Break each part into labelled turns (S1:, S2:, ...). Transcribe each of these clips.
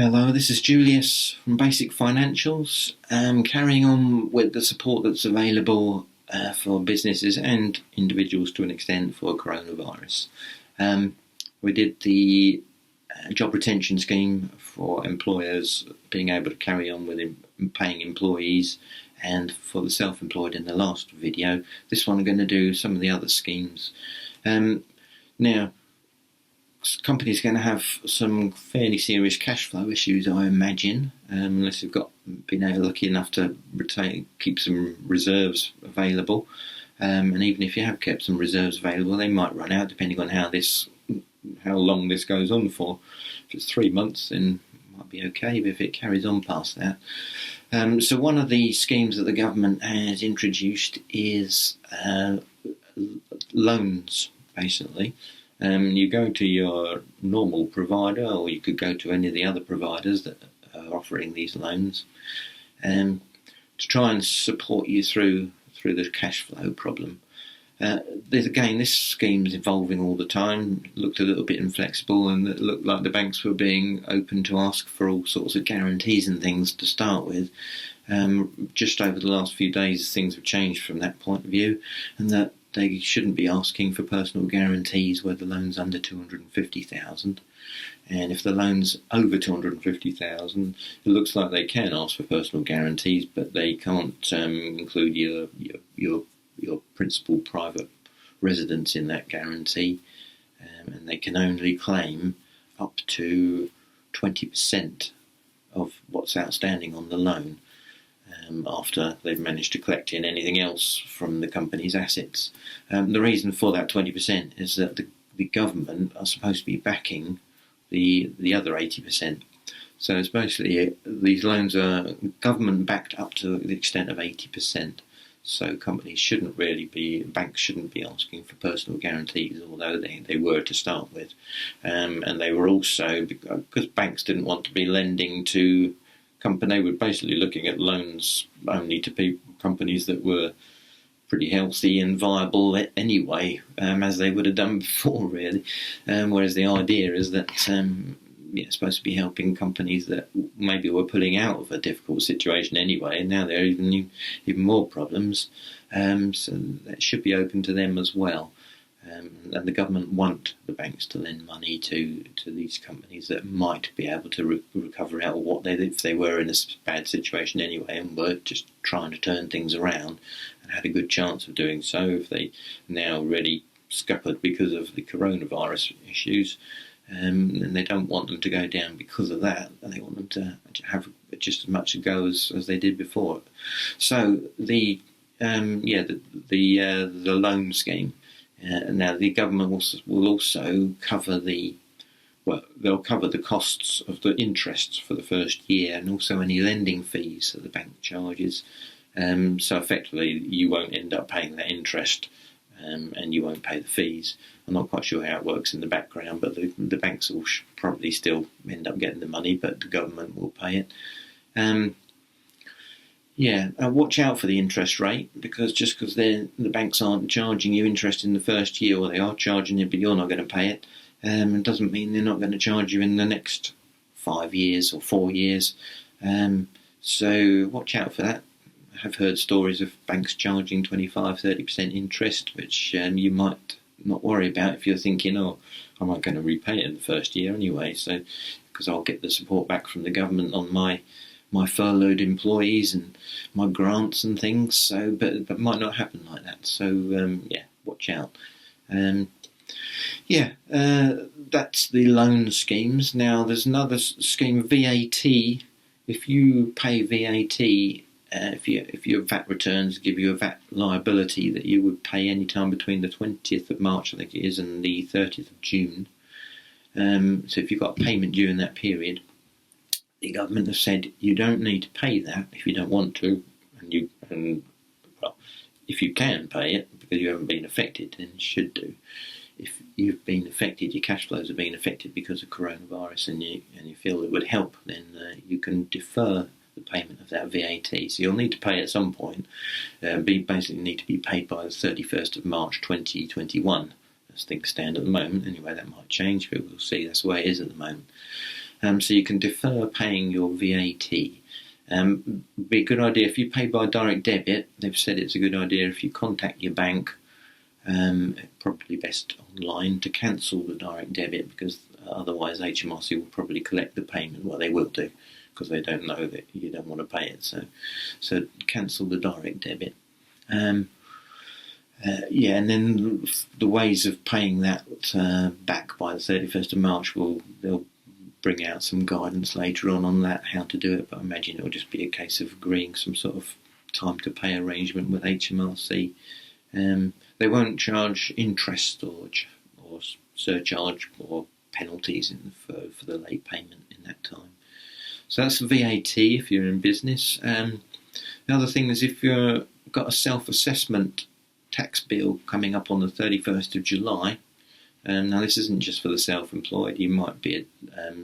S1: Hello, this is Julius from Basic Financials. Carrying on with the support that's available for businesses and individuals to an extent for coronavirus. We did the job retention scheme for employers being able to carry on with paying employees, and for the self-employed in the last video. This one I'm going to do some of the other schemes. Now, companies are going to have some fairly serious cash flow issues, I imagine, unless they've been lucky enough to keep some reserves available. And even if you have kept some reserves available, they might run out depending on how long this goes on for. If it's 3 months, then it might be okay, but if it carries on past that. So one of the schemes that the government has introduced is loans, basically. You go to your normal provider, or you could go to any of the other providers that are offering these loans, to try and support you through the cash flow problem. This scheme is evolving all the time. It looked a little bit inflexible, and it looked like the banks were being open to ask for all sorts of guarantees and things to start with. Just over the last few days, things have changed from that point of view, and that they shouldn't be asking for personal guarantees where the loan's under $250,000. And if the loan's over $250,000, it looks like they can ask for personal guarantees, but they can't include your principal private residence in that guarantee. And they can only claim up to 20% of what's outstanding on the loan, after they've managed to collect in anything else from the company's assets. The reason for that 20% is that the government are supposed to be backing the other 80%. So it's basically these loans are government backed up to the extent of 80%. So banks shouldn't be asking for personal guarantees, although they were to start with. And they were also, because banks didn't want to be lending to they were basically looking at loans only to companies that were pretty healthy and viable anyway, as they would have done before, really. Whereas the idea is that it's supposed to be helping companies that maybe were pulling out of a difficult situation anyway, and now they're even more problems. So that should be open to them as well. And the government want the banks to lend money to these companies that might be able to recover out of if they were in a bad situation anyway and were just trying to turn things around and had a good chance of doing so. If they now really scuppered because of the coronavirus issues, and they don't want them to go down because of that. They want them to have just as much a go as they did before. So the loan scheme. Now the government will also cover they'll cover the costs of the interest for the first year, and also any lending fees that the bank charges. So effectively, you won't end up paying that interest, and you won't pay the fees. I'm not quite sure how it works in the background, but the banks will probably still end up getting the money, but the government will pay it. Watch out for the interest rate, because just because the banks aren't charging you interest in the first year, or they are charging it but you're not going to pay it, it doesn't mean they're not going to charge you in the next 5 years or 4 years. So watch out for that. I have heard stories of banks charging 25-30% interest, which you might not worry about if you're thinking, I'm not going to repay it in the first year anyway, so because I'll get the support back from the government on my furloughed employees and my grants and things. So, but it might not happen like that. So, watch out. That's the loan schemes. Now, there's another scheme, VAT. If you pay VAT, if your VAT returns give you a VAT liability that you would pay any time between the 20th of March, I think it is, and the 30th of June. So if you've got a payment due in that period, the government has said you don't need to pay that if you don't want to, if you can pay it because you haven't been affected, then you should do. If you've been affected, your cash flows have been affected because of coronavirus, and you feel it would help, then you can defer the payment of that VAT. So you'll need to pay at some point. Basically need to be paid by the 31st of March 2021, as things stand at the moment. Anyway, that might change, but we'll see. That's the way it is at the moment. So you can defer paying your VAT. Be a good idea if you pay by direct debit. They've said it's a good idea if you contact your bank, probably best online, to cancel the direct debit, because otherwise HMRC will probably collect the payment. Well, they will do, because they don't know that you don't want to pay it. So cancel the direct debit. And then the ways of paying that back by the 31st of March, they'll bring out some guidance later on that, how to do it, but I imagine it'll just be a case of agreeing some sort of time to pay arrangement with HMRC. They won't charge interest or surcharge or penalties for the late payment in that time. So that's VAT if you're in business. The other thing is if you've got a self-assessment tax bill coming up on the 31st of July, now this isn't just for the self-employed. You might be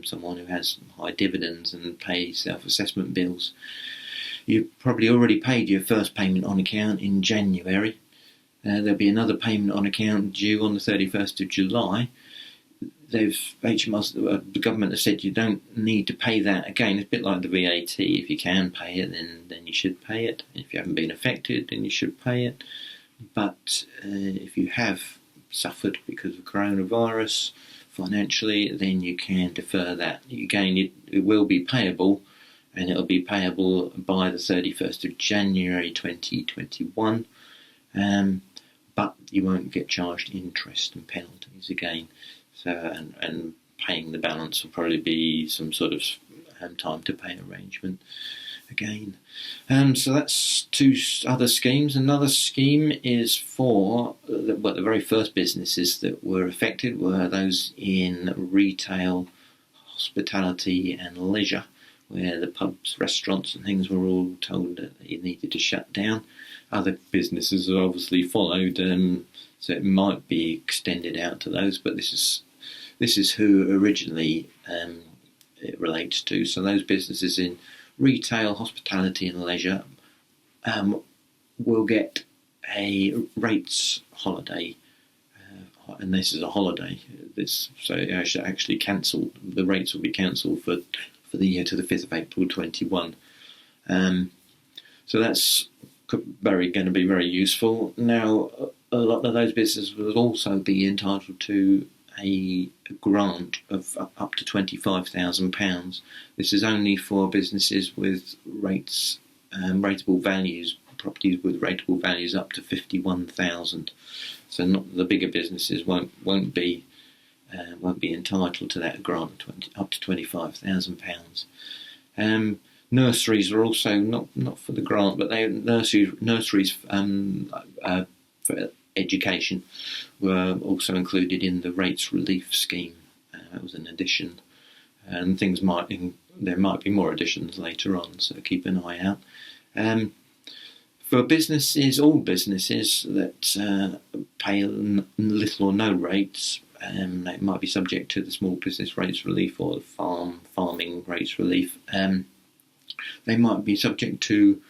S1: someone who has high dividends and pay self-assessment bills. You've probably already paid your first payment on account in January. There'll be another payment on account due on the 31st of July. The government has said you don't need to pay that again. It's a bit like the VAT. If you can pay it, then you should pay it. If you haven't been affected, then you should pay it. But if you have suffered because of coronavirus financially, then you can defer that. Again, it will be payable, and it'll be payable by the 31st of January 2021. But you won't get charged interest and penalties again. So, and paying the balance will probably be some sort of time to pay arrangement again. So that's two other schemes. Another scheme is for the very first businesses that were affected were those in retail, hospitality and leisure, where the pubs, restaurants and things were all told that you needed to shut down. Other businesses have obviously followed, so it might be extended out to those, but this is who originally it relates to. So those businesses in retail, hospitality and leisure will get a rates holiday, and this is a holiday. So actually cancelled. The rates will be cancelled for the year to the 5th of April 21. So that's going to be very useful. Now, a lot of those businesses will also be entitled to a grant of up to £25,000. This is only for businesses with rateable values, properties with rateable values up to 51,000. So not the bigger businesses won't be entitled to that grant up to £25,000. Nurseries are also not for the grant, but nurseries for education were also included in the rates relief scheme. That was an addition, and there might be more additions later on, so keep an eye out. For businesses, all businesses that pay little or no rates, they might be subject to the small business rates relief or the farming rates relief. They might be subject to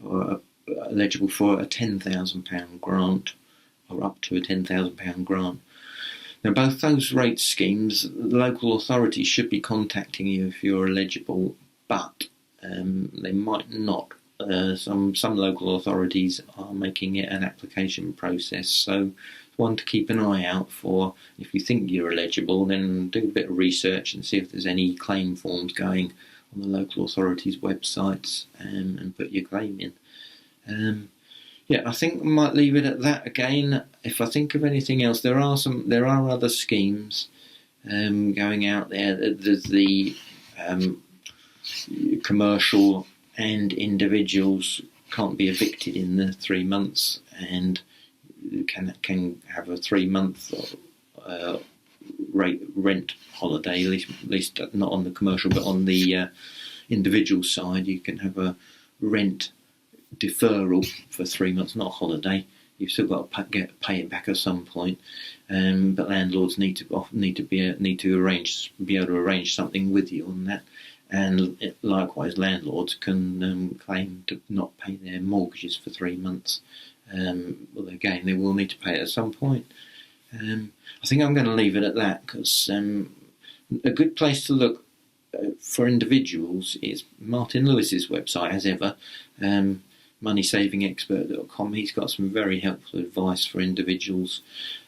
S1: or eligible for a £10,000 grant, or up to a £10,000 grant. Now, both those rate schemes, the local authorities should be contacting you if you're eligible, but they might not. Some local authorities are making it an application process, so one to keep an eye out for. If you think you're eligible, then do a bit of research and see if there's any claim forms going on the local authorities' websites, and put your claim in. I think I might leave it at that. Again, if I think of anything else, there are other schemes going out there. There's the commercial and individuals can't be evicted in the 3 months, and can have a 3-month rent holiday, at least not on the commercial, but on the individual side, you can have a rent deferral for 3 months, not a holiday. You've still got to pay it back at some point, but landlords need to be able to arrange something with you on that. And likewise, landlords can claim to not pay their mortgages for 3 months. Well, again, they will need to pay it at some point. I think I'm going to leave it at that, because a good place to look for individuals, it's Martin Lewis's website, as ever, moneysavingexpert.com. He's got some very helpful advice for individuals.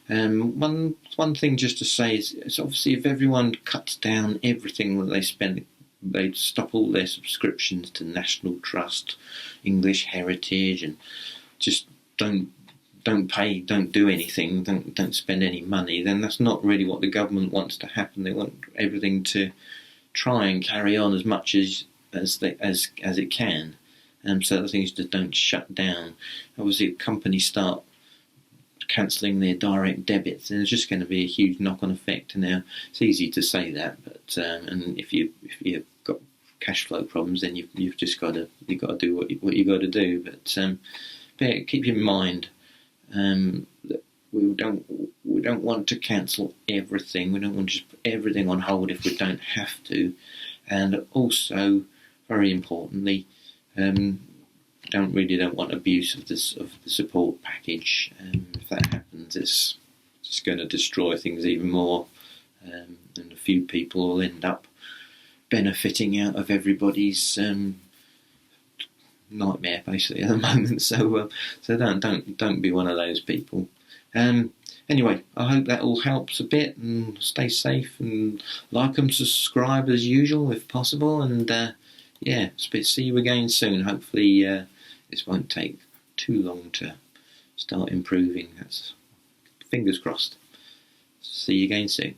S1: One thing just to say is obviously if everyone cuts down everything that they spend, they stop all their subscriptions to National Trust, English Heritage, and just don't pay, don't do anything, don't spend any money, then that's not really what the government wants to happen. They want everything to try and carry on as much as it can, so that things just don't shut down. Obviously, if companies start cancelling their direct debits, and there's just going to be a huge knock-on effect. Now, it's easy to say that, but and if you've got cash flow problems, then you've just got to do what you got to do. But keep in mind that we don't want to cancel everything. We don't want to just put everything on hold if we don't have to, and also, very importantly, don't want abuse of the support package. If that happens, it's just going to destroy things even more, and a few people will end up benefiting out of everybody's nightmare basically at the moment. So don't be one of those people. Anyway, I hope that all helps a bit, and stay safe, and like and subscribe as usual if possible, and see you again soon. Hopefully this won't take too long to start improving. That's fingers crossed. See you again soon.